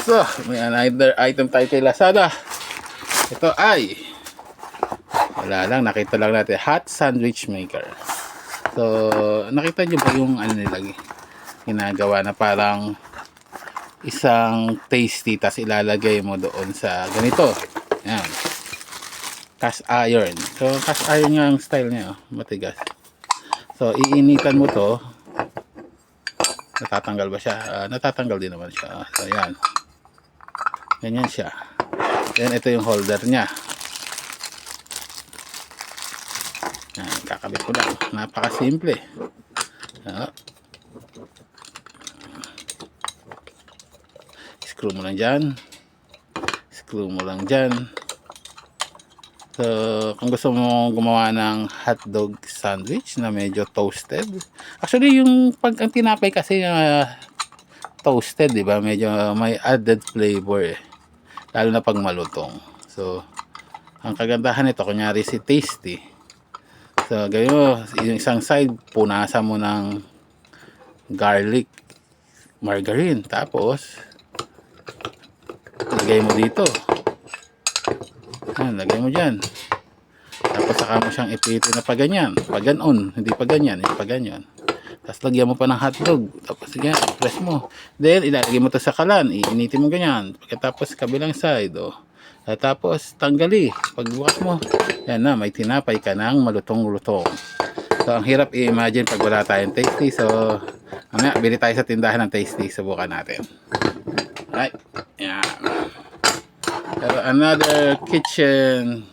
So, may another item tayo kay Lazada. Ito ay wala lang, nakita lang natin, hot sandwich maker. So, nakita nyo ba yung ano nila ginagawa na parang isang tasty, tas ilalagay mo doon sa ganito. Yan, cast iron. So, cast iron nga ang style niya, matigas. So, iinitan mo to. Natatanggal ba siya? Natatanggal din naman siya. So, yan. Ganyan siya. Then, ito yung holder niya. Yan, kakabit ko lang. Napakasimple. Screw mo lang dyan. Screw mo lang dyan. So, kung gusto mo gumawa ng hotdog sandwich na medyo toasted. Actually, yung ang tinapay kasi toasted, di ba? Medyo may added flavor eh. Lalo na pag malutong. So, ang kagandahan nito, kunyari si tasty. So, gawin mo, yung isang side, punasan mo ng garlic, margarine. Tapos, lagay mo dito. Yan, lagay mo dyan. Tapos saka mo siyang ipitin na paganyan. Paganon, hindi paganyan, yung paganyan. Tapos lagyan mo pa ng hotdog. Tapos yan, press mo. Then, ilalagay mo to sa kalan. Iinitin mo ganyan. Pagkatapos kabilang side, oh. Tapos tanggali. Pagbukas mo, yan na, may tinapay ka ng malutong-lutong. So, ang hirap i-imagine pag wala tayong tasty. So, mamaya, bili tayo sa tindahan ng tasty. Subukan natin. Alright. Yan. Pero another kitchen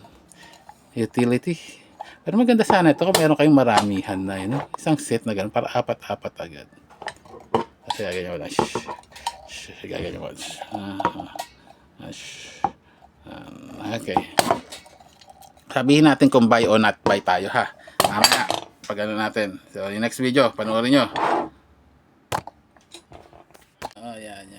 utility. Pero maganda sana ito kung meron kayong maramihan na yun. Isang set na gano'n para apat-apat agad. Kasi gaganyan mo lang. Gaganyan mo. Okay. Sabihin natin kung buy or not buy tayo ha. Mamaya. Pag ano natin. So yung next video, panoorin nyo. Oh, yan.